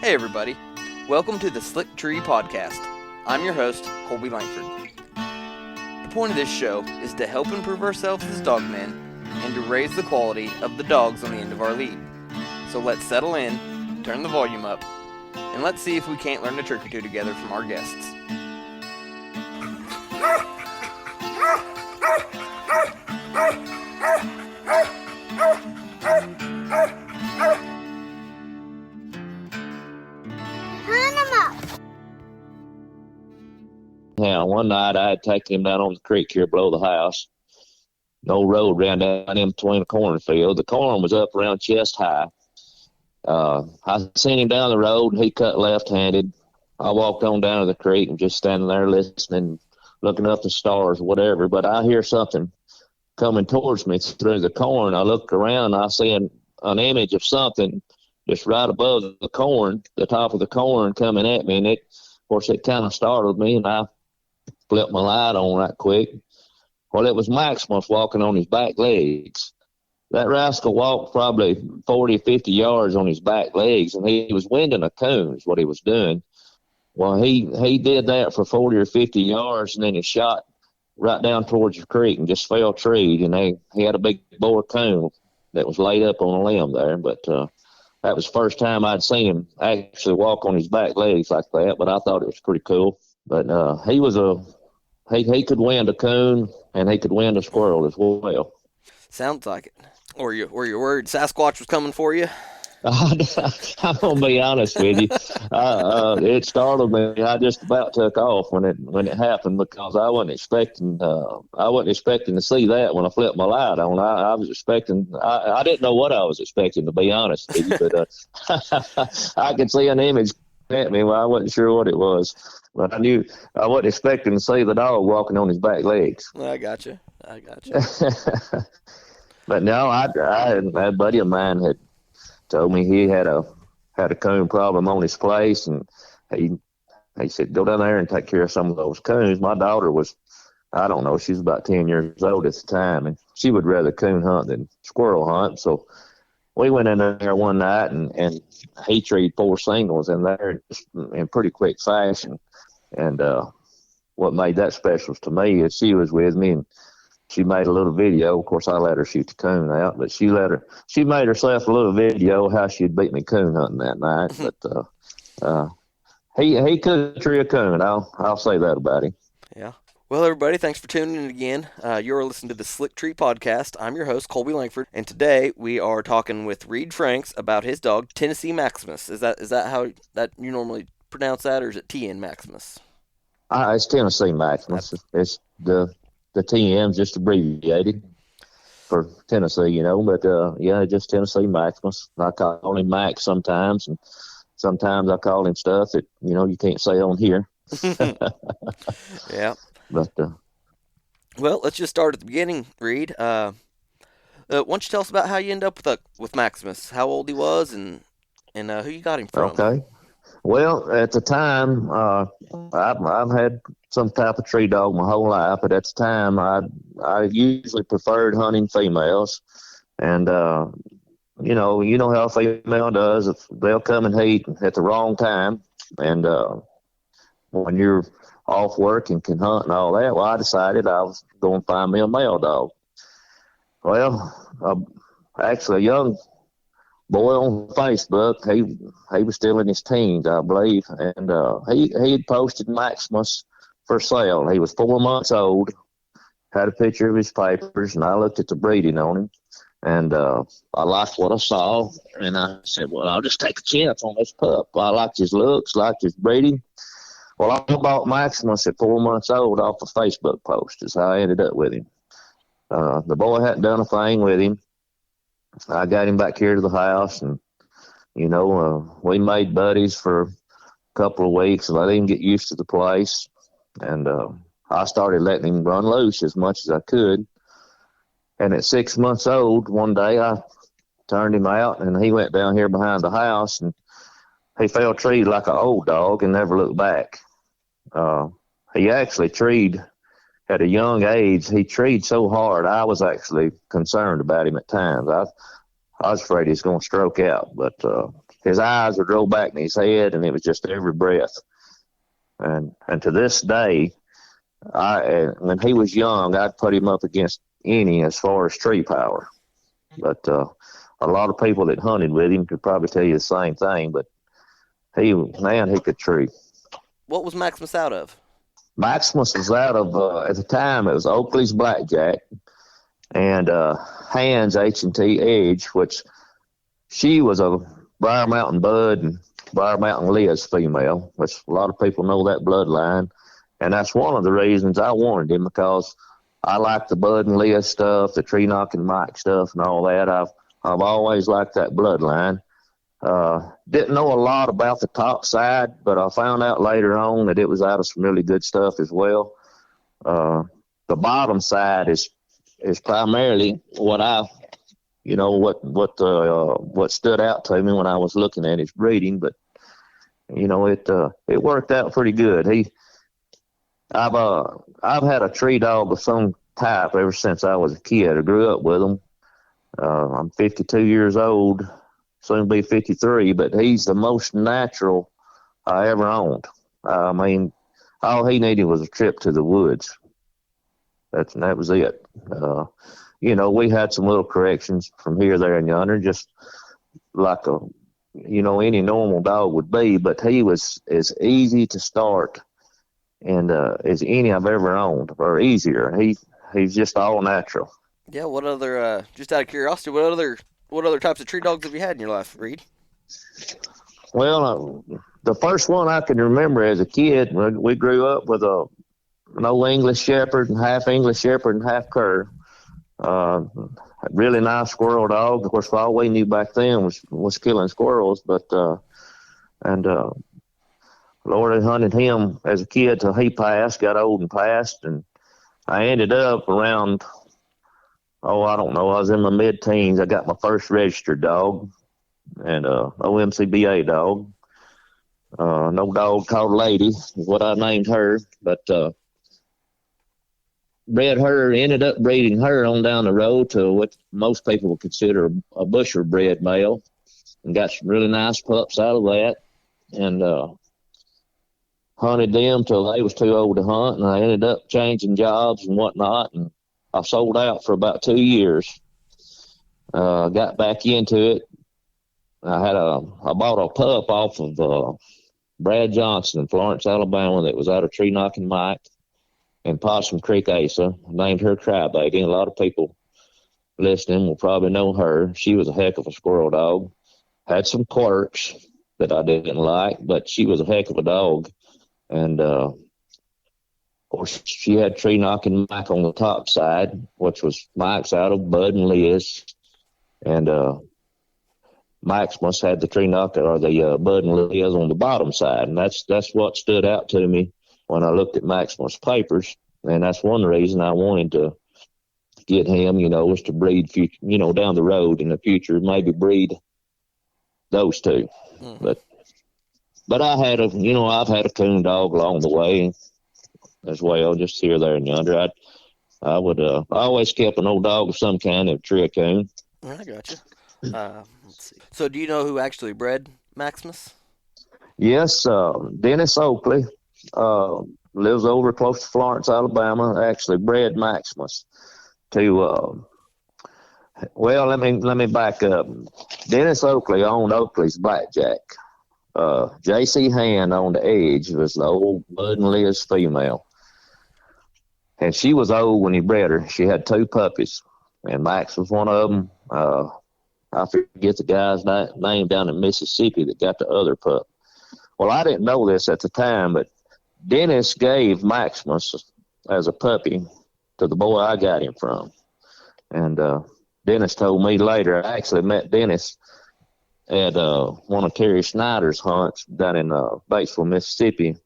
Hey everybody, welcome to the Slick Tree Podcast. I'm your host, Colby Langford. The point of this show is to help improve ourselves as dogmen and to raise the quality of the dogs on the end of our lead. So let's settle in, turn the volume up, and let's see if we can't learn a trick or two together from our guests. Yeah, one night I had taken him down on the creek here below the house. No road ran down in between the cornfield. The corn was up around chest high. I seen him down the road. He cut left-handed. I walked on down to the creek and just standing there listening, looking up the stars, whatever. But I hear something coming towards me through the corn. I look around. I see an image of something just right above the corn, the top of the corn coming at me. And of course, it kind of startled me, and I flipped my light on right quick. Well, it was Maximus walking on his back legs. That rascal walked probably 40, 50 yards on his back legs, and he was winding a coon is what he was doing. Well, he did that for 40 or 50 yards, and then he shot right down towards the creek and just fell treed, and he had a big boar coon that was laid up on a limb there. But that was the first time I'd seen him actually walk on his back legs like that, but I thought it was pretty cool. But he could wind a coon, and he could wind a squirrel as well. Sounds like it. Or you worried Sasquatch was coming for you? I'm gonna be honest with you. It startled me. I just about took off when it happened because I wasn't expecting to see that when I flipped my light on. I was expecting. I didn't know what I was expecting, to be honest with you. But I could see an image at me. Well, I wasn't sure what it was, but I knew I wasn't expecting to see the dog walking on his back legs. I gotcha. But no, a buddy of mine had told me he had a coon problem on his place, and he said, go down there and take care of some of those coons. My daughter was, I don't know, she was about 10 years old at the time, and she would rather coon hunt than squirrel hunt. So we went in there one night, and he treed 4 singles in there in pretty quick fashion. And what made that special to me is she was with me, and she made a little video. Of course, I let her shoot the coon out, but she made herself a little video how she'd beat me coon hunting that night. But he could tree a coon. I'll say that about him. Yeah. Well, everybody, thanks for tuning in again. You're listening to the Slick Tree Podcast. I'm your host, Colby Langford, and today we are talking with Reed Franks about his dog, Tennessee Maximus. Is that how that you normally pronounce that, or is it TN Maximus? It's Tennessee Maximus. It's the TM's just abbreviated for Tennessee, but just Tennessee Maximus. I call him Max sometimes, and sometimes I call him stuff that, you can't say on here. Yeah. But well, let's just start at the beginning, Reed. Why don't you tell us about how you end up with Maximus, how old he was, and who you got him from? Okay. Well, at the time, I've had some type of tree dog my whole life, but at the time, I usually preferred hunting females, and you know how a female does. If they'll come and heat at the wrong time, and when you're off work and can hunt and all that, well, I decided I was going to find me a male dog. Well, actually, a young boy on Facebook, he was still in his teens, I believe, and he had posted Maximus for sale. He was 4 months old, had a picture of his papers, and I looked at the breeding on him, and I liked what I saw, and I said, well, I'll just take a chance on this pup. I liked his looks, liked his breeding. Well, I bought Maximus at 4 months old off a Facebook post is how I ended up with him. The boy hadn't done a thing with him. I got him back here to the house, and, we made buddies for a couple of weeks, and let him get used to the place. And I started letting him run loose as much as I could. And at 6 months old, one day I turned him out, and he went down here behind the house, and he fell treed like an old dog and never looked back. He actually treed at a young age. He treed so hard, I was actually concerned about him at times. I was afraid he was going to stroke out, but his eyes would roll back in his head, and it was just every breath. And to this day, when he was young, I'd put him up against any as far as tree power. But a lot of people that hunted with him could probably tell you the same thing. But he could tree. What was Maximus out of? Maximus was out of at the time it was Oakley's Blackjack and Hans H&T Edge, which she was a Briar Mountain Bud and Briar Mountain Liz female, which a lot of people know that bloodline. And that's one of the reasons I wanted him, because I like the Bud and Liz stuff, the tree knocking Mike stuff and all that. I've always liked that bloodline. Didn't know a lot about the top side, but I found out later on that it was out of some really good stuff as well. The bottom side is primarily what stood out to me when I was looking at his breeding, but it worked out pretty good. I've had a tree dog of some type ever since I was a kid. I grew up with him. I'm 52 years old, soon be 53, but he's the most natural I ever owned. I mean, all he needed was a trip to the woods. That was it. We had some little corrections from here, there, and yonder, just like any normal dog would be, but he was as easy to start and as any I've ever owned, or easier. He's just all natural. Yeah. What other? Just out of curiosity, what other types of tree dogs have you had in your life, Reed? Well, the first one I can remember as a kid, we grew up with an old English Shepherd and half cur. Really nice squirrel dog. Of course, all we knew back then was killing squirrels, but Lord, I hunted him as a kid till he got old and passed, and I ended up around, I don't know, I was in my mid-teens. I got my first registered dog, and OMCBA dog. No dog called Lady is what I named her, but ended up breeding her on down the road to what most people would consider a busher bred male, and got some really nice pups out of that, and hunted them till they was too old to hunt, and I ended up changing jobs and whatnot, and I sold out for about 2 years. Got back into it. I bought a pup off of Brad Johnson in Florence, Alabama, that was out of Tree Knocking Mike and Possum Creek Asa. I named her Crybaby, and a lot of people listening will probably know her. She was a heck of a squirrel dog. Had some quirks that I didn't like, but she was a heck of a dog. And of course, she had Tree Knocking Mike on the top side, which was Mike's out of Bud and Liz, and Maximus had the Tree Knocker, or the Bud and Liz, on the bottom side, and that's what stood out to me when I looked at Maximus' papers, and that's one reason I wanted to get him, was to breed down the road in the future, maybe breed those two. Mm-hmm. But I've had a coon dog along the way as well, just here, there, and yonder. I always kept an old dog of some kind, a tree coon. I got you. Let's see. So, do you know who actually bred Maximus? Yes, Dennis Oakley lives over close to Florence, Alabama. Actually, bred Maximus to. Well, let me back up. Dennis Oakley owned Oakley's Blackjack. J.C. Hand owned the Edge, was the old Bud and Liz female. And she was old when he bred her. She had 2 puppies, and Max was one of them. I forget the guy's name down in Mississippi that got the other pup. Well, I didn't know this at the time, but Dennis gave Maximus as a puppy to the boy I got him from. And Dennis told me later, I actually met Dennis at one of Terry Snyder's hunts down in Batesville, Mississippi,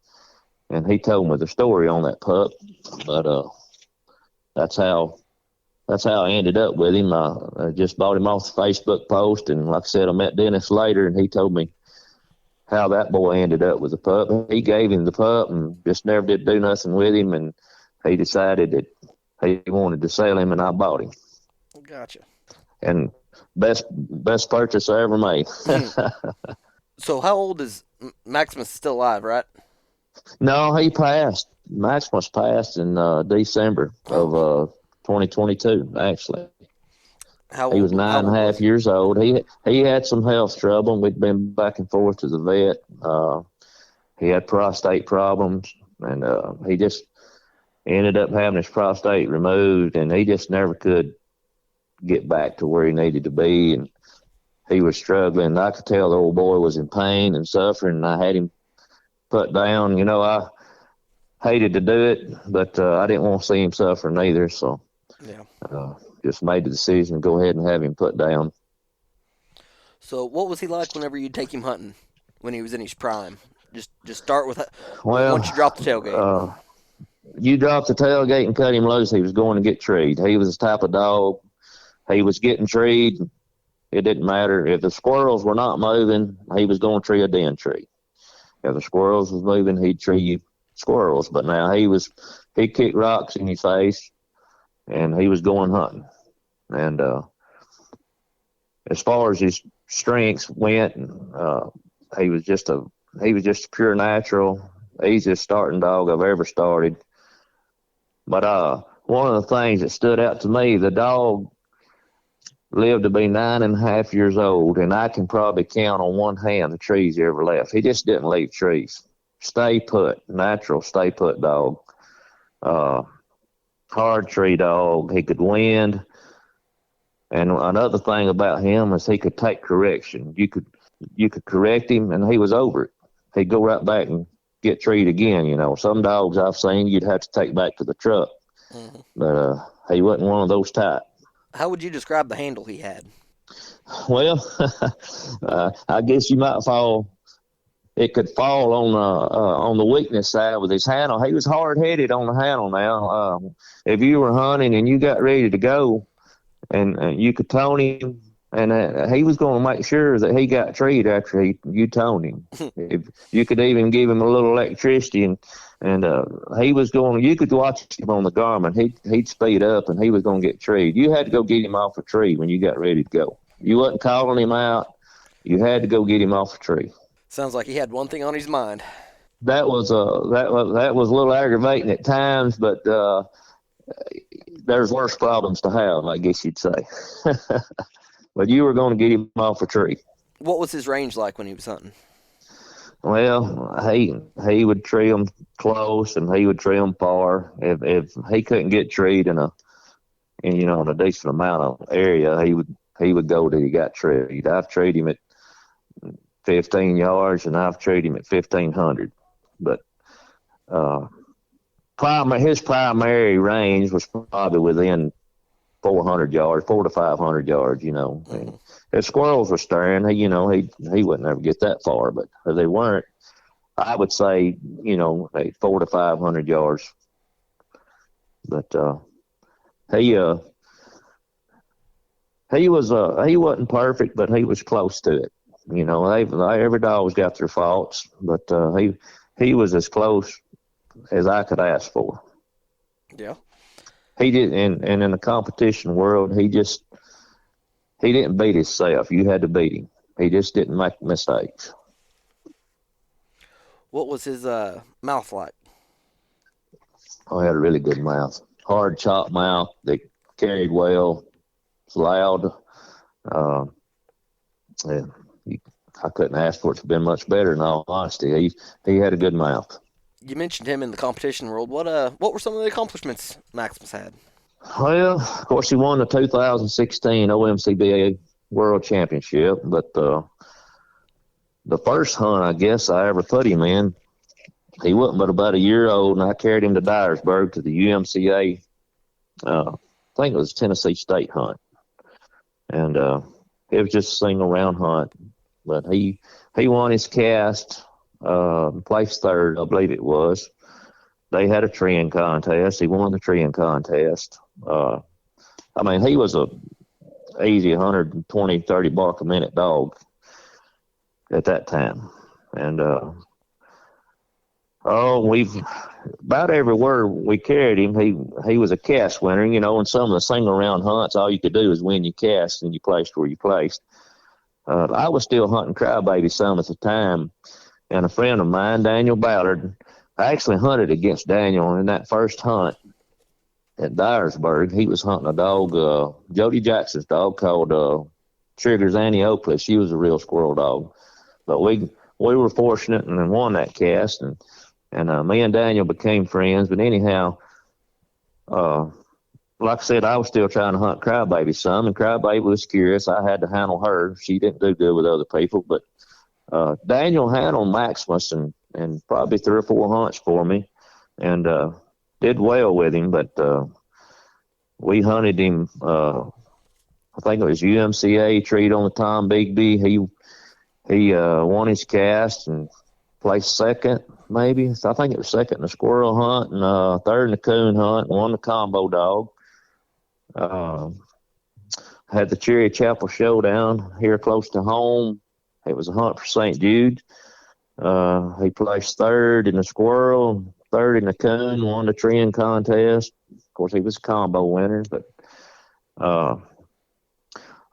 and he told me the story on that pup. But that's how I ended up with him. I just bought him off the Facebook post, and like I said, I met Dennis later, and he told me how that boy ended up with the pup. He gave him the pup and just never did do nothing with him, and he decided that he wanted to sell him, and I bought him. Gotcha. And best purchase I ever made. So how old is Maximus? Still alive, right? No, he passed. Maximus passed in December of Oh, 2022. Actually, how he was old? How nine and old a was half he? years old. He had some health trouble. We'd been back and forth to the vet. He had prostate problems, and he just ended up having his prostate removed, and he just never could get back to where he needed to be. And he was struggling. I could tell the old boy was in pain and suffering, and I had him put down. I hated to do it, but I didn't want to see him suffering either. So Yeah. uh, just made the decision to go ahead and have him put down. So what was he like whenever you'd take him hunting when he was in his prime? Just start with Well, once you drop the tailgate. uh, you dropped the tailgate and cut him loose, he was going to get treed. He was the type of dog. He was getting treed. It didn't matter. If the squirrels were not moving, he was going to tree a den tree. If the squirrels was moving, he'd tree squirrels. But now he kicked rocks in his face, and he was going hunting. And as far as his strengths went, he was just a pure natural, easiest starting dog I've ever started. But one of the things that stood out to me, the dog lived to be 9.5 years old, and I can probably count on one hand the trees he ever left. He just didn't leave trees. Stay put, natural stay put dog. Uh, Hard tree dog. He could wind. And another thing about him is he could take correction. You could correct him, and he was over it. He'd go right back and get treed again. Some dogs I've seen you'd have to take back to the truck, Hmm. but he wasn't one of those type. How would you describe the handle he had? Well, I guess you might fall. It could fall on the weakness side with his handle. He was hard headed on the handle. Now, if you were hunting and you got ready to go, and you could tone him, and he was going to make sure that he got treed after you toned him. If you could even give him a little electricity, and he was going. You could watch him on the Garmin. He'd speed up, and he was going to get treed. You had to go get him off a tree when you got ready to go. You wasn't calling him out. You had to go get him off a tree. Sounds like he had one thing on his mind. That was a little aggravating at times, but there's worse problems to have, I guess you'd say. But you were going to get him off a tree. What was his range like when he was hunting? Well, he would tree them close, and he would tree them far. If he couldn't get treed in a decent amount of area, he would go till he got treed. I've treed him at 15 yards, and I've treed him at 1,500. But his primary range was probably within 400 yards, 400 to 500 yards. Mm-hmm. If squirrels were stirring, he wouldn't ever get that far. But if they weren't, I would say 400 to 500 yards. But he he wasn't perfect, but he was close to it. Every dog's got their faults, but he was as close as I could ask for. Yeah. He did, and in the competition world, he didn't beat himself. You had to beat him. He just didn't make mistakes. What was his mouth like? Oh, he had a really good mouth, hard chopped mouth that carried well. It's loud. Yeah, I couldn't ask for it to have been much better. In all honesty, he had a good mouth. You mentioned him in the competition world. What were some of the accomplishments Maximus had? Well, of course, he won the 2016 OMCBA World Championship, but the first hunt I guess I ever put him in, he wasn't but about a year old, and I carried him to Dyersburg to the UMCA. I think it was Tennessee State hunt, and it was just a single round hunt. But he won his cast, placed third, I believe it was. They had a treeing contest. He won the treeing contest. He was a easy 120, 30 bark a minute dog at that time. And we've about everywhere we carried him, he was a cast winner. In some of the single round hunts, all you could do is win your cast, and you placed where you placed. I was still hunting crybaby some at the time, and a friend of mine, Daniel Ballard, I actually hunted against Daniel in that first hunt at Dyersburg. He was hunting a dog, Jody Jackson's dog called Trigger's Annie Oakley. She was a real squirrel dog. But we were fortunate and won that cast, and me and Daniel became friends. But anyhow, like I said, I was still trying to hunt crybaby some, and crybaby was curious. I had to handle her. She didn't do good with other people, but Daniel handled Maximus and probably 3 or 4 hunts for me, and did well with him. But we hunted him. I think it was UMCA treat on the Tom Bigby. He won his cast and placed second, maybe. So I think it was second in the squirrel hunt and third in the coon hunt, and won the combo dog. Had the Cherry Chapel Showdown here close to home. It was a hunt for St. Jude. He placed third in the squirrel, third in the coon, won the trend contest. Of course, he was a combo winner, but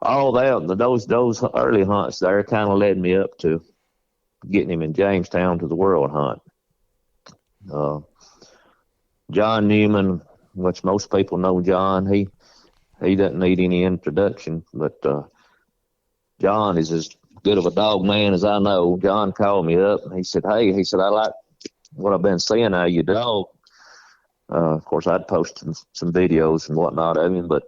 all that, those early hunts there kind of led me up to getting him in Jamestown to the World Hunt. John Newman, which most people know John, he doesn't need any introduction, but John is as good of a dog man as I know. John called me up and he said, "Hey," he said, "I like what I've been seeing out of your dog." Of course, I'd posted some videos and whatnot of him, but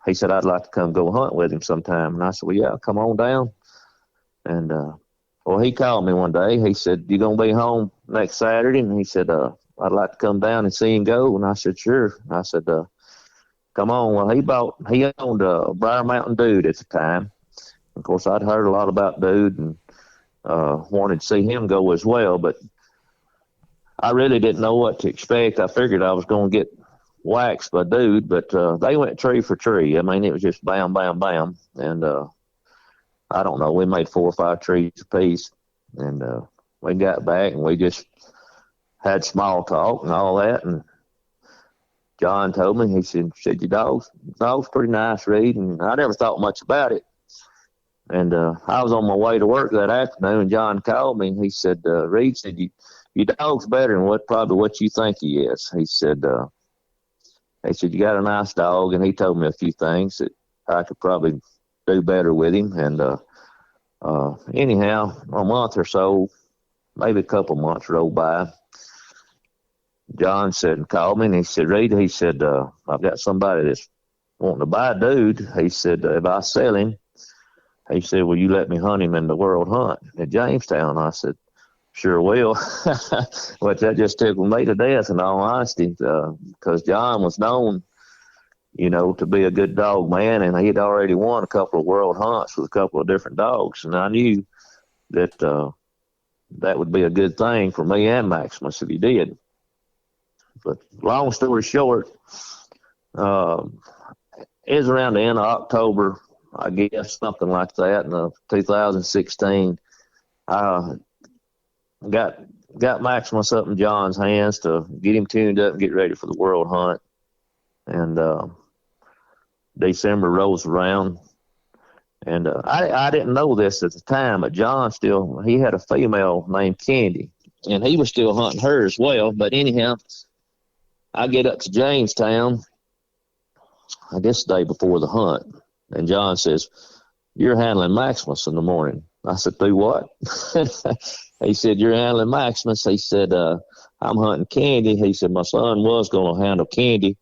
he said, "I'd like to come go hunt with him sometime." And I said, "Well, yeah, come on down." And well, he called me one day. He said, "You gonna be home next Saturday?" And he said, "I'd like to come down and see him go." And I said, "Sure." And I said, "Come on." Well, he owned a Briar Mountain Dude at the time. Of course, I'd heard a lot about Dude and wanted to see him go as well, but I really didn't know what to expect. I figured I was going to get waxed by Dude, but they went tree for tree. I mean, it was just bam, bam, bam. And I don't know, we made 4 or 5 trees apiece. And we got back and we just had small talk and all that. And John told me, he said, "Your dog's pretty nice, Reed." And I never thought much about it. And I was on my way to work that afternoon, and John called me, and he said, "Reed," said, your dog's better than what you think he is." He said, "You got a nice dog," and he told me a few things that I could probably do better with him. And anyhow, a month or so, maybe a couple months rolled by. John called me, and he said, "Reed," he said, "I've got somebody that's wanting to buy a Dude." He said, "If I sell him," he said, "will you let me hunt him in the World Hunt at Jamestown?" I said, "Sure will." Which that just tickled me to death, in all honesty, because John was known, to be a good dog man, and he'd already won a couple of World Hunts with a couple of different dogs, and I knew that that would be a good thing for me and Maximus if he did. But long story short, it was around the end of October, I guess, something like that, in 2016. I got Maximus up in John's hands to get him tuned up and get ready for the World Hunt. And December rolls around, and I didn't know this at the time, but John he had a female named Candy, and he was still hunting her as well. But anyhow, I get up to Jamestown, I guess the day before the hunt, and John says, "You're handling Maximus in the morning." I said, "Do what?" He said, "You're handling Maximus." He said, "I'm hunting Candy." He said, "My son was going to handle Candy,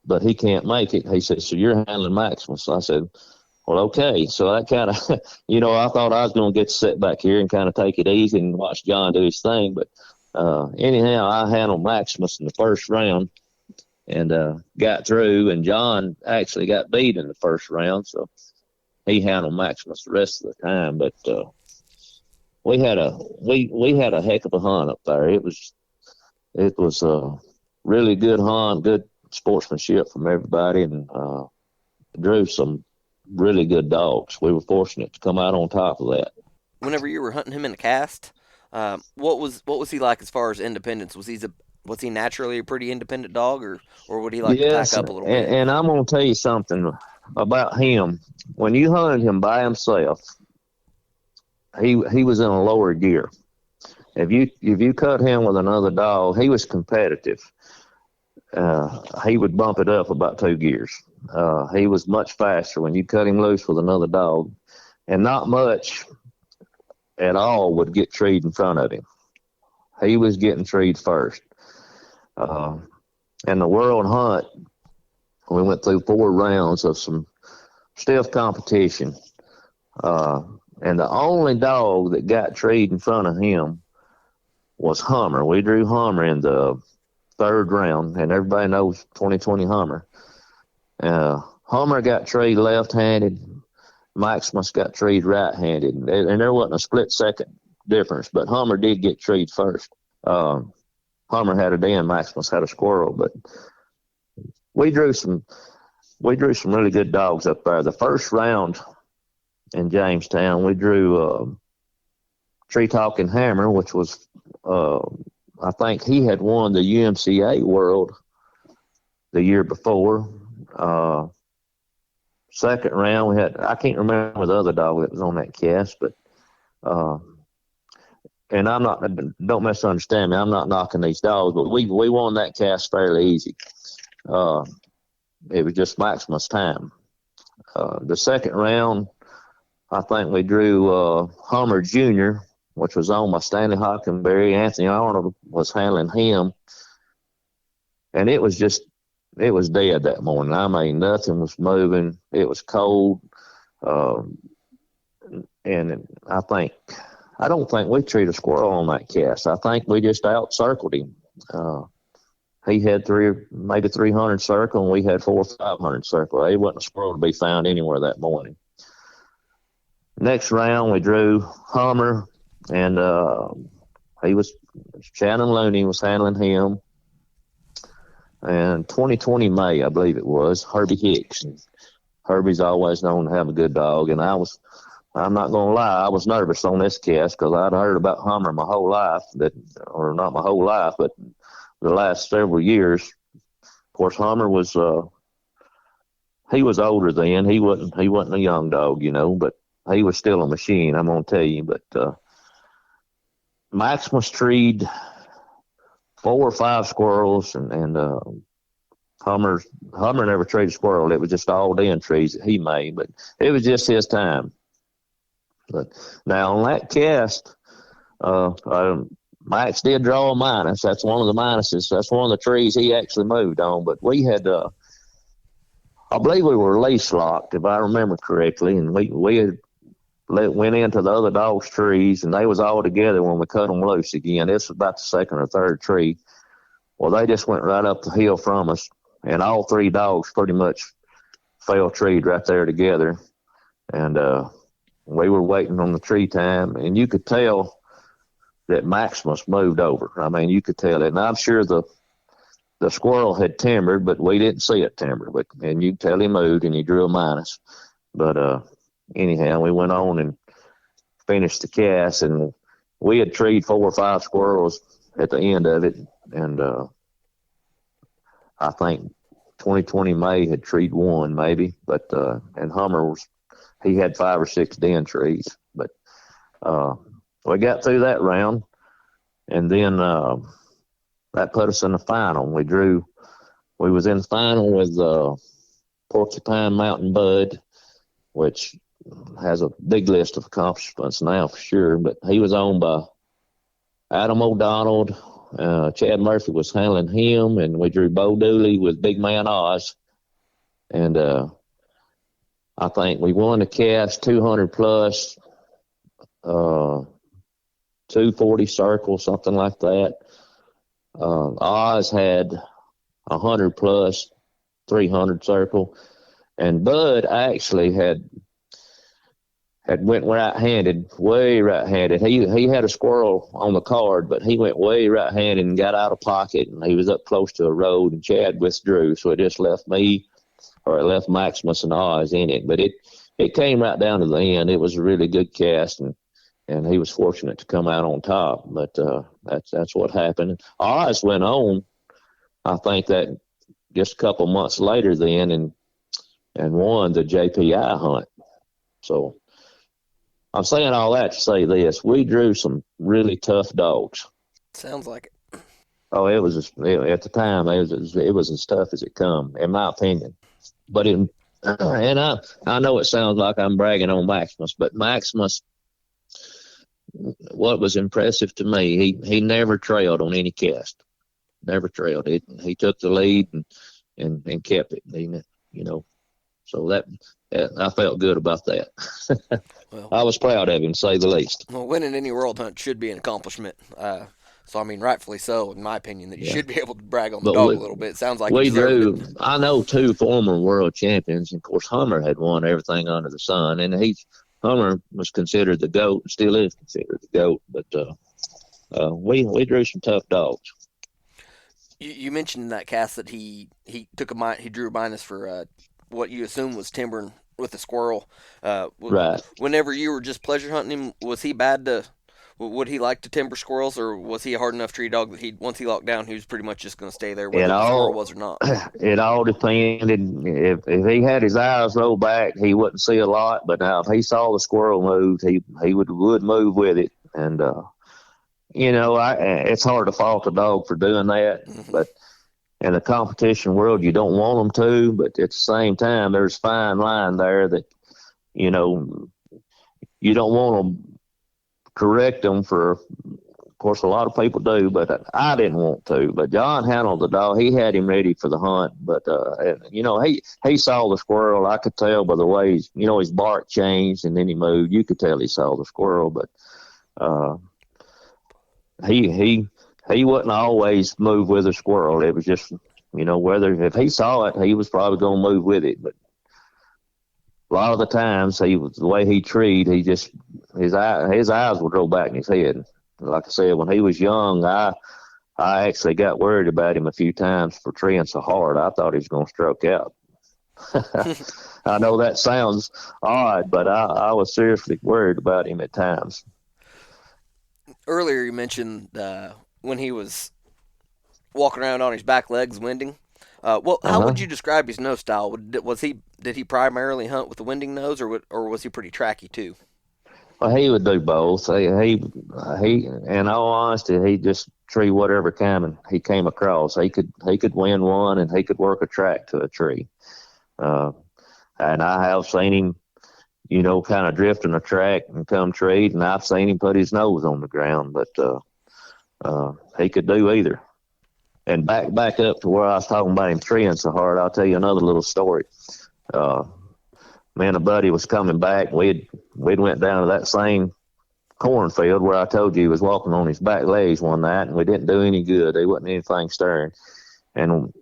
but he can't make it." He said, "So you're handling Maximus." I said, "Well, okay." So that kind of, I thought I was going to get to sit back here and kind of take it easy and watch John do his thing. But anyhow, I handled Maximus in the first round and got through, and John actually got beat in the first round. So he handled Maximus the rest of the time. But we had a heck of a hunt up there. It was a really good hunt, good sportsmanship from everybody, and drew some really good dogs. We were fortunate to come out on top of that. Whenever you were hunting him in a cast, what was he like as far as independence? Was he naturally a pretty independent dog, or would he like to pack up a little bit? And I'm going to tell you something about him. When you hunted him by himself, he was in a lower gear. If you cut him with another dog, he was competitive. He would bump it up about 2 gears. He was much faster when you cut him loose with another dog, and not much at all would get treed in front of him. He was getting treed first. In the World Hunt, we went through 4 rounds of some stiff competition. And the only dog that got treed in front of him was Hummer. We drew Hummer in the 3rd round, and everybody knows 2020 Hummer. Hummer got treed left-handed. Maximus got treed right-handed. And there wasn't a split-second difference, but Hummer did get treed first. Hummer had a den, Maximus had a squirrel, but we drew some really good dogs up there. The first round in Jamestown, we drew Tree Talking Hammer, which was I think he had won the UMCA World the year before. Second round, we had, I can't remember the other dog that was on that cast, but and don't misunderstand me, I'm not knocking these dogs, but we won that cast fairly easy. It was just Maximus time. The second round, I think we drew Hummer Jr., which was owned by Stanley Hockenberry. Anthony Arnold was handling him. And it was dead that morning. I mean, nothing was moving. It was cold. And I don't think we treated a squirrel on that cast. I think we just out-circled him. He had maybe 300 circle, and we had 400 or 500 circle. He wasn't a squirrel to be found anywhere that morning. Next round, we drew Hummer, and Shannon Looney was handling him. And 2020 May, I believe it was, Herbie Hicks. And Herbie's always known to have a good dog, and I'm not going to lie, I was nervous on this cast because I'd heard about Hummer my whole life, or not my whole life, but the last several years. Of course, Hummer was he was older then. He wasn't a young dog, but he was still a machine, I'm going to tell you. But Maximus treed 4 or 5 squirrels, and Hummer never treed a squirrel. It was just all den trees that he made, but it was just his time. But now on that cast, Max did draw a minus. That's one of the minuses. That's one of the trees he actually moved on. But we had, I believe we were leash locked, if I remember correctly, and we had went into the other dog's trees, and they was all together when we cut them loose again. This was about the 2nd or 3rd tree. Well, they just went right up the hill from us, and all 3 dogs pretty much fell treed right there together. And we were waiting on the tree time, and you could tell that Maximus moved over. I mean, you could tell it. And I'm sure the squirrel had timbered, but we didn't see it timber. And you could tell he moved, and he drew a minus. But anyhow, we went on and finished the cast, and we had treed 4 or 5 squirrels at the end of it. And I think 2020 May had treed 1 maybe, but and Hummer he had 5 or 6 den trees. But we got through that round, and then that put us in the final. We was in the final with Porcupine Mountain Bud, which has a big list of accomplishments now for sure, but he was owned by Adam O'Donnell. Chad Murphy was handling him, and we drew Bo Dooley with Big Man Oz. And I think we won the cast 200 plus, 240 circles, something like that. Oz had 100 plus, 300 circle, and Bud actually had went right-handed, way right-handed. He had a squirrel on the card, but he went way right-handed and got out of pocket, and he was up close to a road, and Chad withdrew, so it just left Maximus and Oz in it. But it came right down to the end. It was a really good cast, and he was fortunate to come out on top. But that's what happened. Oz went on, I think, that just a couple months later then, and won the JPI hunt. So I'm saying all that to say this: we drew some really tough dogs. Sounds like it. Oh, it was at the time it was as tough as it come, in my opinion. But and I know it sounds like I'm bragging on Maximus, but Maximus, what was impressive to me, he never trailed on any cast, never trailed it. He took the lead and kept it. So that I felt good about that. Well, I was proud of him, to say the least. well, winning any world hunt should be an accomplishment. So I mean, rightfully so, in my opinion, that you Yeah. should be able to brag on the But dog a little bit. It sounds like you we deserved drew. it. I know two former world champions. And of course, Hummer had won everything under the sun, and Hummer was considered the GOAT, still is considered the GOAT. But we drew some tough dogs. You mentioned in that cast that he drew a minus for what you assume was timbering with a squirrel. Right. Whenever you were just pleasure hunting him, was he bad to? Would he like to timber squirrels, or was he a hard enough tree dog that once he locked down, he was pretty much just going to stay there, whether the squirrel was or not? It all depended. If he had his eyes rolled back, he wouldn't see a lot. But now, if he saw the squirrel move, he would move with it. And it's hard to fault a dog for doing that. Mm-hmm. But in the competition world, you don't want them to. But at the same time, there's a fine line there that you don't want to correct them for. Of course, a lot of people do, but I didn't want to. But John handled the dog. He had him ready for the hunt. But, he saw the squirrel. I could tell by the way, his bark changed and then he moved. You could tell he saw the squirrel. But he wouldn't always move with a squirrel. It was just, if he saw it, he was probably going to move with it. But a lot of the times, the way he treed, his eyes would roll back in his head. Like I said, when he was young, I actually got worried about him a few times for treeing so hard. I thought he was going to stroke out. I know that sounds odd, but I was seriously worried about him at times. Earlier, you mentioned when he was walking around on his back legs, winding. How would you describe his nose style? Did he primarily hunt with the winding nose, or was he pretty tracky too? Well, he would do both. He in all honesty, he just tree whatever kind he came across. He could win one, and he could work a track to a tree. And I have seen him, kind of drifting a track and come treed, and I've seen him put his nose on the ground. But he could do either. And back up to where I was talking about him treeing so hard, I'll tell you another little story. Me and a buddy was coming back. We'd went down to that same cornfield where I told you he was walking on his back legs one night, and we didn't do any good. There wasn't anything stirring. And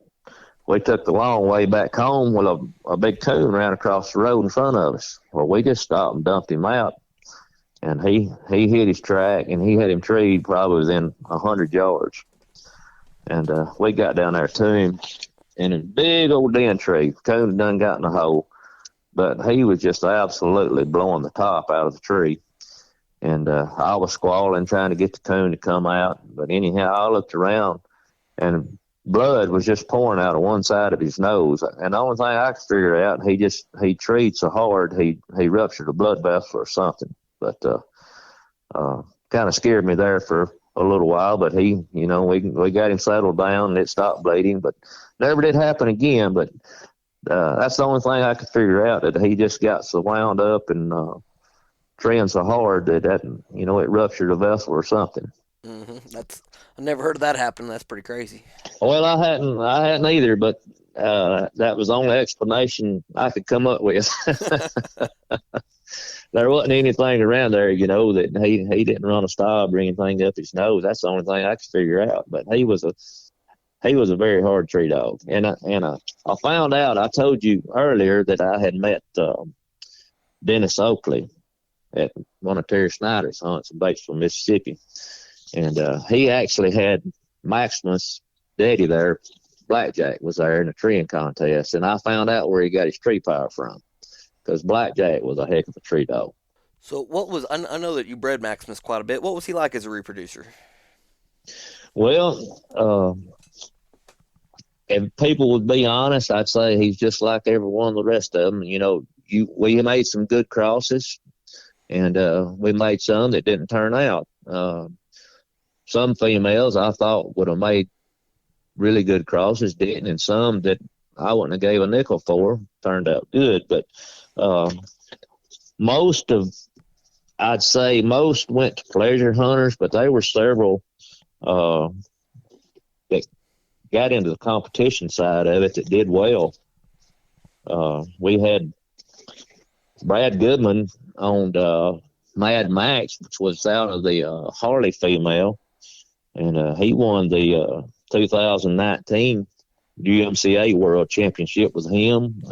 we took the long way back home. Well, a big coon ran across the road in front of us. Well, we just stopped and dumped him out. And he hit his track, and he had him treed probably within 100 yards. And we got down there to him, and a big old den tree. Coon done got in the hole. But he was just absolutely blowing the top out of the tree. And I was squalling, trying to get the coon to come out. But anyhow, I looked around, and blood was just pouring out of one side of his nose. And the only thing I could figure out, he treed so hard, he ruptured a blood vessel or something. But kind of scared me there for a little while. But we got him settled down, and it stopped bleeding. But never did happen again. But that's the only thing I could figure out, that he just got so wound up and treeing so hard that it ruptured a vessel or something. Mm-hmm. I never heard of that happen. That's pretty crazy. Well, I hadn't either, but that was the only explanation I could come up with. There wasn't anything around there, that he didn't run a stop or anything up his nose. That's the only thing I could figure out. But he was a very hard tree dog. And I found out, I told you earlier that I had met Dennis Oakley at one of Terry Snyder's hunts in Batesville, Mississippi. And he actually had Maximus' daddy there. Blackjack was there in a treeing contest. And I found out where he got his tree power from, because Blackjack was a heck of a tree dog. So I know that you bred Maximus quite a bit. What was he like as a reproducer? Well, if people would be honest, I'd say he's just like every one of the rest of them. We made some good crosses. and we made some that didn't turn out. Some females I thought would have made really good crosses, didn't, and some that I wouldn't have gave a nickel for turned out good. But I'd say most went to pleasure hunters, but there were several that got into the competition side of it that did well. We had Brad Goodman owned Mad Max, which was out of the Harley female, and he won the 2019 UMCA World Championship with him.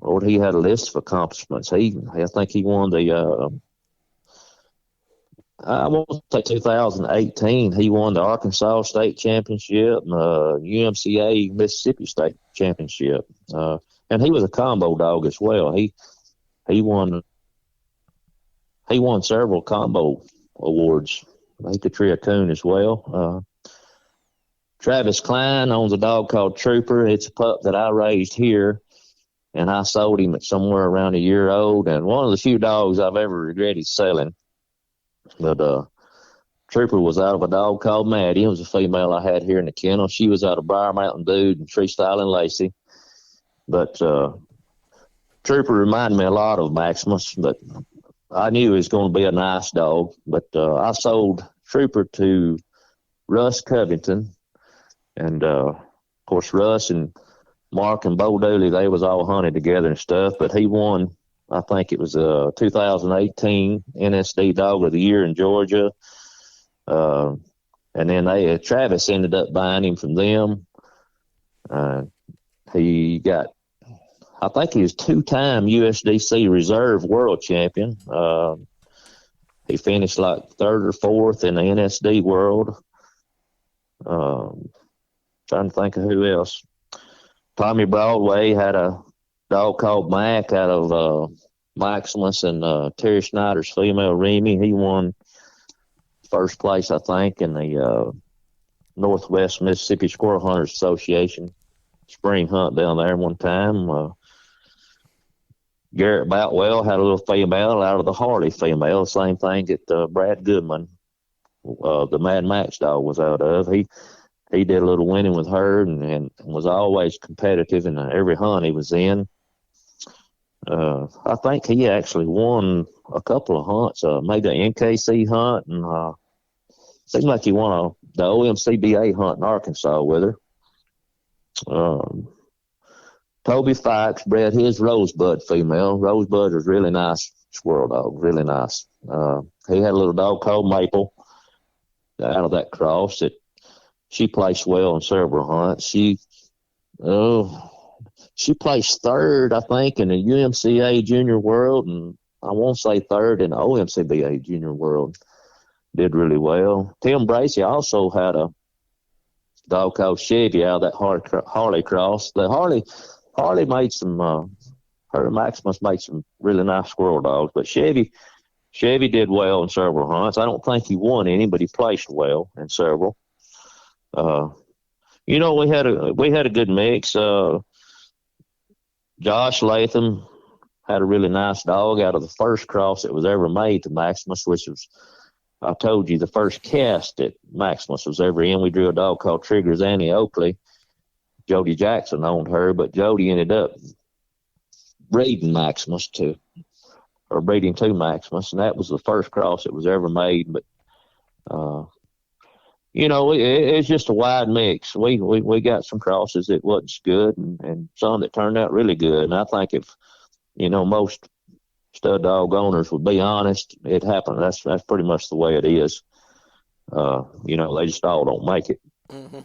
Lord, he had a list of accomplishments. I think he won the I won't say 2018. He won the Arkansas State Championship and UMCA Mississippi State Championship. And he was a combo dog as well. He won several combo awards. He could tree a coon as well. Travis Klein owns a dog called Trooper. It's a pup that I raised here, and I sold him at somewhere around a year old. And one of the few dogs I've ever regretted selling. But Trooper was out of a dog called Maddie. It was a female I had here in the kennel. She was out of Briar Mountain Dude and Tree Style and Lacey. But Trooper reminded me a lot of Maximus, but I knew he was going to be a nice dog. But I sold Trooper to Russ Covington. And, of course, Russ and Mark and Bo Dooley, they was all hunted together and stuff. But he won, I think it was 2018 NSD Dog of the Year in Georgia. And then Travis ended up buying him from them. He got, I think he was 2-time USDC Reserve World Champion. He finished like 3rd or 4th in the NSD World. Trying to think of who else. Tommy Broadway had a dog called Mac out of Maximus and Terry Snyder's female Remy. He won first place, I think, in the Northwest Mississippi Squirrel Hunters Association spring hunt down there one time. Garrett Boutwell had a little female out of the Harley female, same thing that Brad Goodman, the Mad Max dog, was out of. He did a little winning with her and was always competitive in every hunt he was in. I think he actually won a couple of hunts, maybe an NKC hunt, and seemed like he won the OMCBA hunt in Arkansas with her. Toby Fikes bred his Rosebud female. Rosebud was really nice squirrel dog, really nice. He had a little dog called Maple out of that cross that she placed well in several hunts. She placed 3rd, I think, in the UMCA Junior World, and I won't say 3rd in the OMCBA Junior World. Did really well. Tim Bracey also had a dog called Chevy out of that Harley cross. The Harley made some, her Maximus made some really nice squirrel dogs, but Chevy did well in several hunts. I don't think he won any, but he placed well in several. We had a good mix. Josh Latham had a really nice dog out of the first cross that was ever made to Maximus, which was, I told you, the first cast that Maximus was ever in. We drew a dog called Triggers Annie Oakley. Jody Jackson owned her, but Jody ended up breeding to Maximus, and that was the first cross that was ever made. But it's just a wide mix. We got some crosses that wasn't good and some that turned out really good. And I think if, most stud dog owners would be honest, it happened. That's pretty much the way it is. They just all don't make it. Mm-hmm.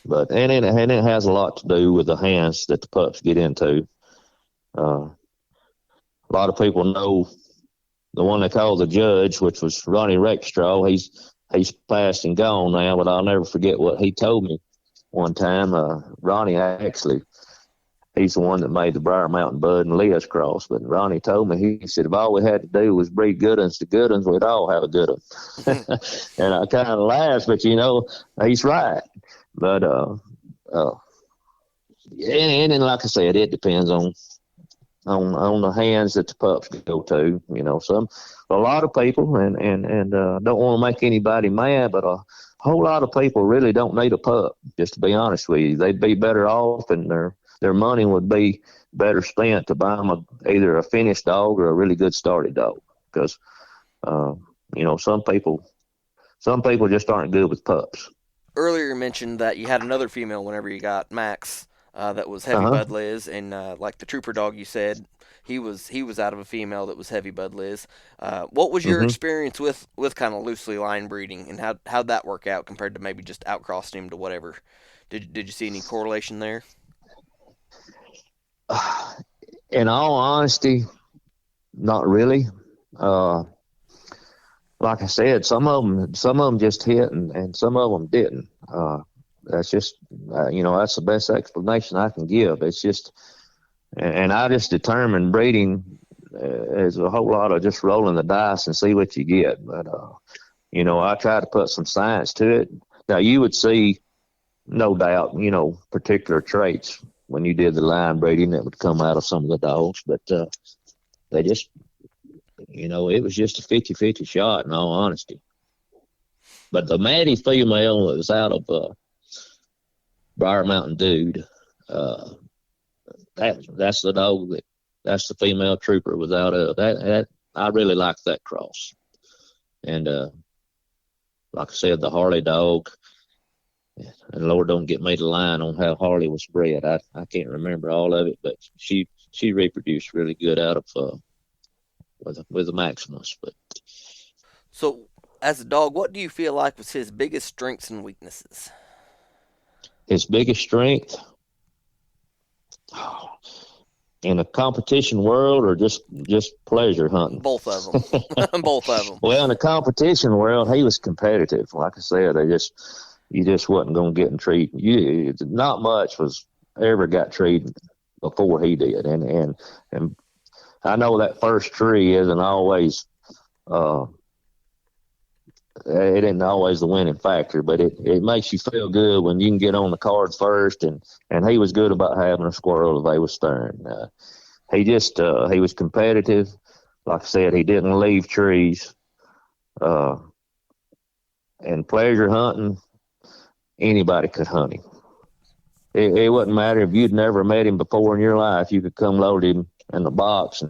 But and it has a lot to do with the hands that the pups get into. A lot of people know the one they call the Judge, which was Ronnie Rexstraw. He's passed and gone now, but I'll never forget what he told me one time. Ronnie he's the one that made the Briar Mountain Bud and Leah's cross. But Ronnie told me, he said, if all we had to do was breed good uns to good uns, we'd all have a good one. And I kind of laughed, but he's right. But and then, like I said, it depends on on the hands that the pups go to. A lot of people, and don't want to make anybody mad, but a whole lot of people really don't need a pup. Just to be honest with you, they'd be better off, and their money would be better spent to buy them either a finished dog or a really good started dog. Because some people just aren't good with pups. Earlier you mentioned that you had another female whenever you got Max that was heavy Uh-huh. bud Liz, and like the trooper dog you said, he was out of a female that was heavy bud Liz. What was your hmm experience with kind of loosely line breeding, and how'd that work out compared to maybe just outcrossing him to whatever? Did you see any correlation there? In all honesty, not really. Uh, like I said, some of them just hit, and some of them didn't. That's just, that's the best explanation I can give. It's just, and I just determined breeding is a whole lot of just rolling the dice and see what you get. But I try to put some science to it. Now you would see, no doubt, particular traits when you did the line breeding that would come out of some of the dogs, but they just, it was just a 50-50 shot in all honesty. But the Maddie female that was out of Briar Mountain Dude, uh, that's the dog that's the female trooper was out of that. I really liked that cross. And like I said, the Harley dog, and Lord don't get me to line on how Harley was bred. I can't remember all of it, but she reproduced really good out of with the Maximus. But So, as a dog, what do you feel like was his biggest strengths and weaknesses? his biggest strength in a competition world, or just pleasure hunting? Both of them. Both of them. Well, in the competition world, he was competitive. Like I said, you just wasn't going to get in treat. Not much was ever got treated before he did, and I know that first tree isn't always uh, it isn't always the winning factor, but it makes you feel good when you can get on the card first. And he was good about having a squirrel that they was stirring. He was competitive. Like I said, he didn't leave trees. Uh, and pleasure hunting, anybody could hunt him. It wouldn't matter if you'd never met him before in your life. You could come load him in the box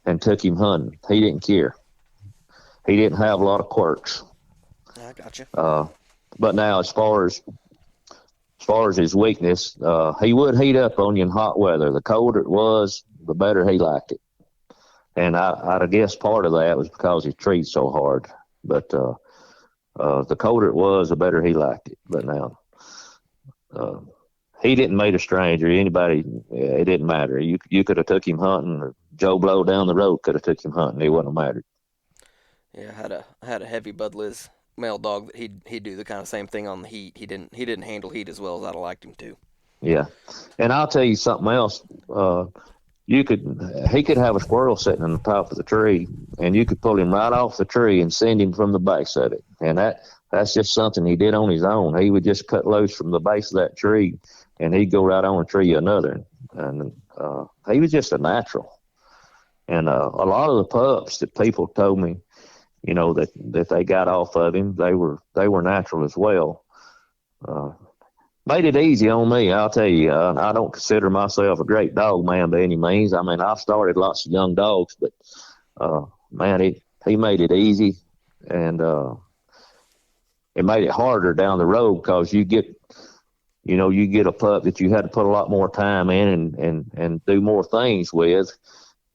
and took him hunting. He didn't care. He didn't have a lot of quirks. I gotcha. But now, as far as his weakness, he would heat up on you in hot weather. The colder it was, the better he liked it. And I'd guess part of that was because he treated so hard. But the colder it was, the better he liked it. But now, uh, he didn't meet a stranger. Anybody, it didn't matter. You could have took him hunting, or Joe Blow down the road could have took him hunting. It wouldn't have mattered. Yeah, I had a heavy bud Liz male dog that he'd do the kind of same thing on the heat. He didn't handle heat as well as I'd have liked him to. Yeah, and I'll tell you something else. He could have a squirrel sitting on the top of the tree, and you could pull him right off the tree and send him from the base of it. And that's just something he did on his own. He would just cut loose from the base of that tree, and he'd go right on a tree another. And he was just a natural. And a lot of the pups that people told me, that they got off of him, they were natural as well. Uh, Made it easy on me, I'll tell you. I don't consider myself a great dog man by any means. I mean, I've started lots of young dogs, but man, he made it easy, and it made it harder down the road because you get a pup that you had to put a lot more time in and do more things with,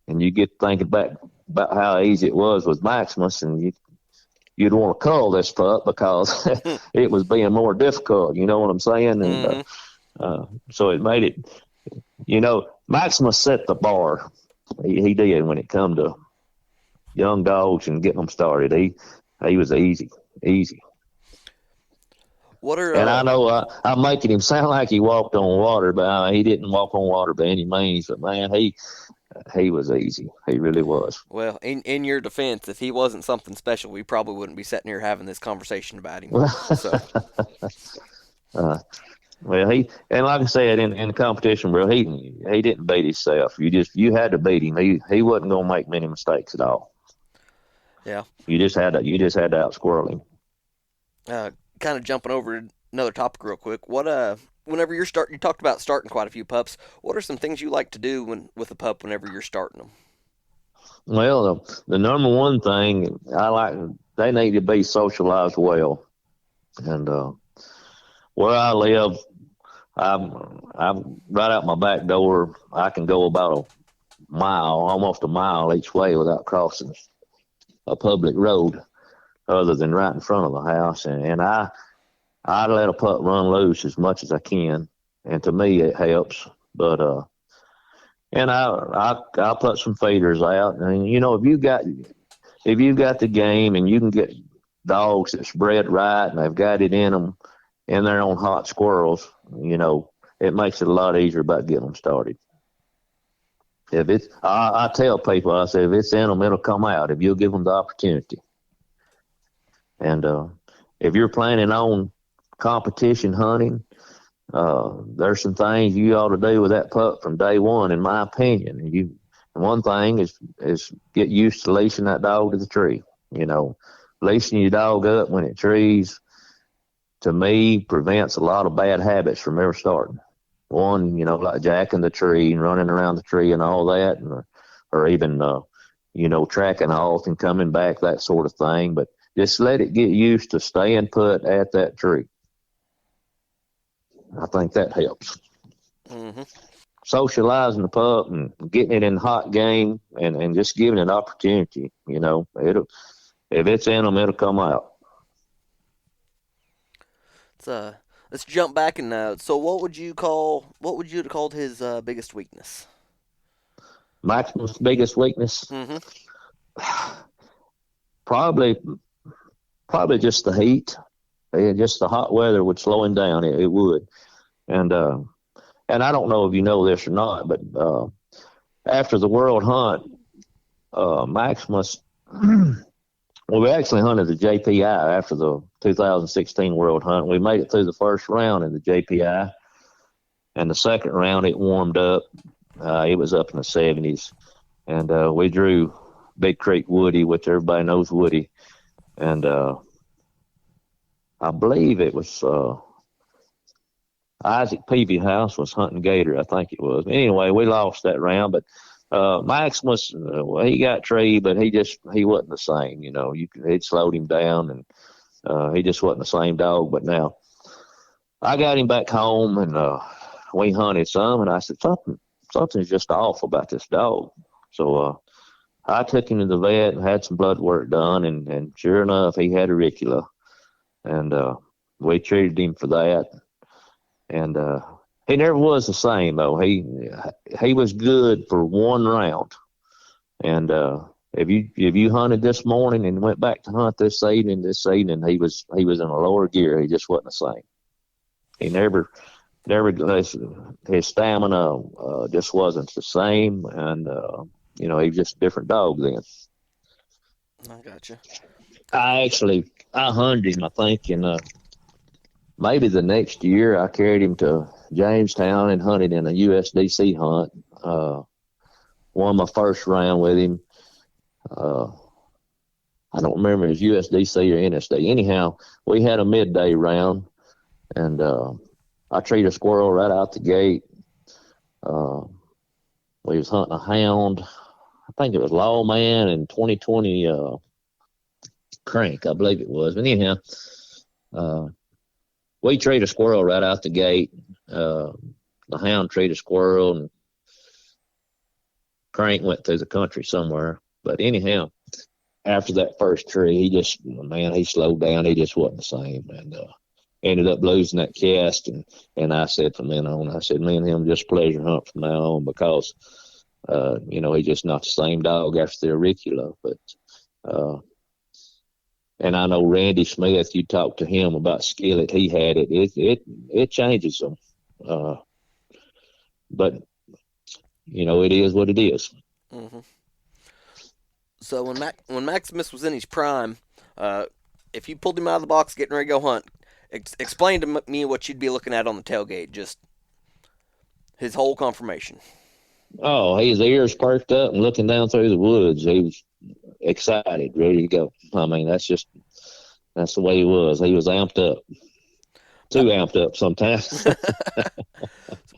and you get thinking back about how easy it was with Maximus, and you'd want to cull this pup because it was being more difficult. You know what I'm saying? And so it made it. Maximus set the bar. He did when it come to young dogs and getting them started. He was easy. What are And I know I'm making him sound like he walked on water, but he didn't walk on water by any means. But man, he was easy. He really was. well, in your defense, if he wasn't something special, we probably wouldn't be sitting here having this conversation about him. So uh, Well, and like I said in the competition, bro, he didn't beat himself. You had to beat him. He wasn't gonna make many mistakes at all. Yeah. You just had to outsquirrel him. Kind of jumping over to another topic real quick. Whenever you talked about starting quite a few pups. What are some things you like to do with a pup whenever you're starting them? Well, the number one thing I like, they need to be socialized well. And where I live, I'm right out my back door. I can go about a mile, almost a mile each way without crossing a public road, other than right in front of the house. And I let a pup run loose as much as I can, and to me it helps. But and I put some feeders out, and if you got the game and you can get dogs that's bred right and they've got it in them, and they're on hot squirrels, it makes it a lot easier about getting them started. If it's, I tell people, I say, if it's in them, it'll come out if you'll give them the opportunity. And if you're planning on competition hunting, there's some things you ought to do with that pup from day one, in my opinion. And one thing is get used to leashing that dog to the tree. Leashing your dog up when it trees, to me, prevents a lot of bad habits from ever starting. One, like jacking the tree and running around the tree and all that, or even, tracking off and coming back, that sort of thing. But just let it get used to staying put at that tree. I think that helps. Mm-hmm. Socializing the pup and getting it in hot game, and just giving it opportunity. If it's in them, it'll come out. Let's jump back and so what would you have called his biggest weakness? Maximus' biggest weakness, Mm-hmm. probably probably just the heat. Just the hot weather would slow him down. It would. And and I don't know if you know this or not, but after the World Hunt, Maximus, well, we actually hunted the JPI after the 2016 World Hunt. We made it through the first round in the JPI, and the second round it warmed up. It was up in the 70s, and we drew Big Creek Woody, which everybody knows Woody, and I believe it was Isaac Peavy House was hunting gator, I think it was. Anyway, we lost that round, but Maximus, well, he got treed, but he wasn't the same. It slowed him down, and he just wasn't the same dog. But now I got him back home, and we hunted some, and I said something's just off about this dog. So I took him to the vet and had some blood work done, and sure enough, he had auricula, and we treated him for that. And he never was the same though. He was good for one round. And if you hunted this morning and went back to hunt this evening, he was in a lower gear. He just wasn't the same. He never his stamina just wasn't the same, and he was just a different dog then. I gotcha. I hunted him, I think, in maybe the next year. I carried him to Jamestown and hunted in a USDC hunt. Won my first round with him. I don't remember if it was USDC or NSD. Anyhow, we had a midday round, and I treated a squirrel right out the gate. We was hunting a hound. I think it was Lawman and 2020 Crank, I believe it was. But anyhow, we treated a squirrel right out the gate. The hound treated a squirrel, and Crank went through the country somewhere. But anyhow, after that first tree, he slowed down. He just wasn't the same, and ended up losing that cast. And I said from then on, me and him just pleasure hunt from now on, because he's just not the same dog after the auricula. But and I know Randy Smith, you talked to him about skillet. He had it. It changes them. But it is what it is. Mm-hmm. So when Maximus was in his prime, if you pulled him out of the box getting ready to go hunt, Explain to me what you'd be looking at on the tailgate. Just his whole conformation. Oh, his ears perked up and looking down through the woods. He was excited, ready to go. I mean, that's the way he was. He was amped up, too amped up sometimes.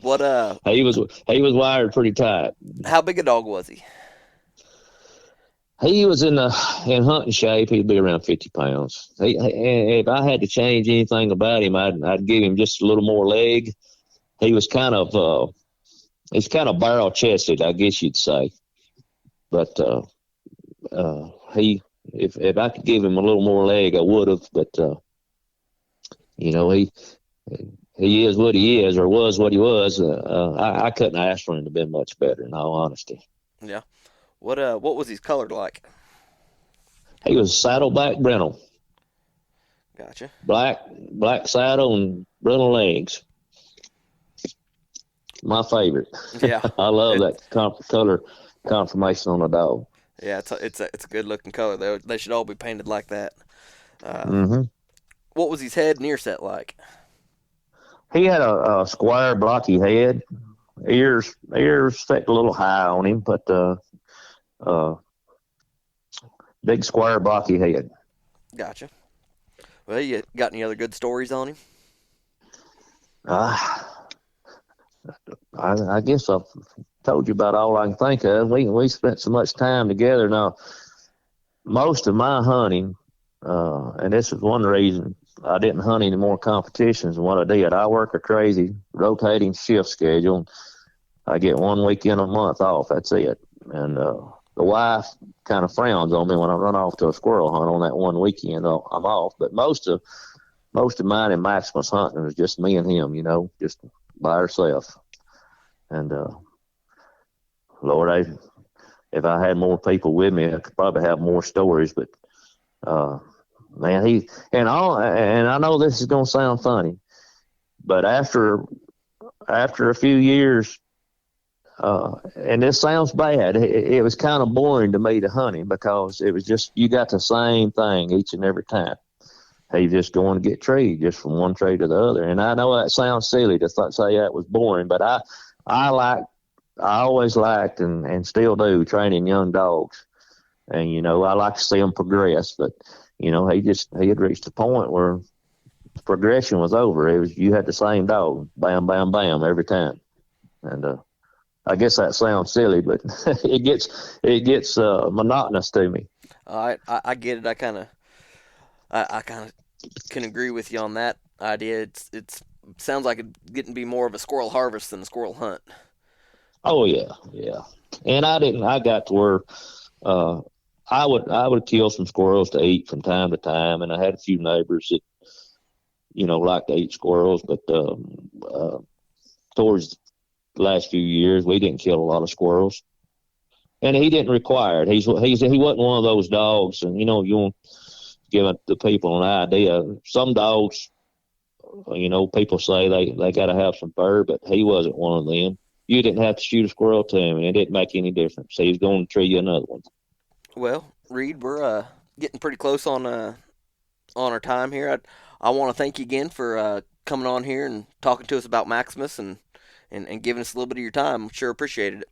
What he was wired pretty tight. How big a dog was he? He was in hunting shape. He'd be around 50 pounds. If I had to change anything about him, I'd give him just a little more leg. He was kind of barrel chested, I guess you'd say. But if I could give him a little more leg, I would have. But he is what he is, or was what he was. I couldn't ask for him to be much better, in all honesty. Yeah. What was his color like? He was saddleback brindle. Gotcha. Black saddle and brindle legs. My favorite. Yeah. I love that color conformation on a dog. Yeah, it's a good looking color. They should all be painted like that. What was his head and ear set like? He had a square, blocky head. Ears set a little high on him, but big square, blocky head. Gotcha. Well, you got any other good stories on him? I guess I've told you about all I can think of. We spent so much time together. Now, most of my hunting, and this is one reason I didn't hunt any more competitions than what I did. I work a crazy rotating shift schedule. I get 1 weekend a month off. That's it. And the wife kind of frowns on me when I run off to a squirrel hunt on that 1 weekend I'm off. But most of mine in Maximus hunting was just me and him, just by herself. And Lord, if I had more people with me, I could probably have more stories. But man, and I know this is gonna sound funny, but after a few years, and this sounds bad, it was kind of boring to me to hunt him, because it was just, you got the same thing each and every time. He's just going to get treed, just from one tree to the other. And I know that sounds silly to say that was boring, but I always liked and still do training young dogs. And, I like to see them progress. But, he had reached a point where progression was over. You had the same dog, bam, bam, bam, every time. And I guess that sounds silly, but it gets monotonous to me. I get it. I kind of can agree with you on that idea. It sounds like it's getting to be more of a squirrel harvest than a squirrel hunt. Oh yeah. And I got to where I would kill some squirrels to eat from time to time, and I had a few neighbors that liked to eat squirrels, but towards the last few years we didn't kill a lot of squirrels, and he didn't require it. He wasn't one of those dogs, and you want to give the people an idea. Some dogs, people say they got to have some fur, but he wasn't one of them. You didn't have to shoot a squirrel to him, and it didn't make any difference. He was going to tree you another one. Well, Reed, we're getting pretty close on our time here. I want to thank you again for coming on here and talking to us about Maximus and giving us a little bit of your time. Sure appreciated it.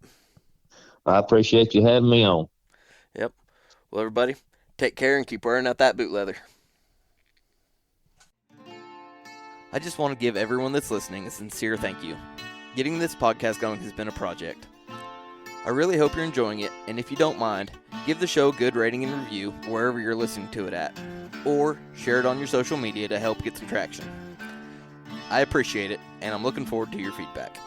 I appreciate you having me on. Yep. Well, everybody, take care and keep wearing out that boot leather. I just want to give everyone that's listening a sincere thank you. Getting this podcast going has been a project. I really hope you're enjoying it, and if you don't mind, give the show a good rating and review wherever you're listening to it at, or share it on your social media to help get some traction. I appreciate it, and I'm looking forward to your feedback.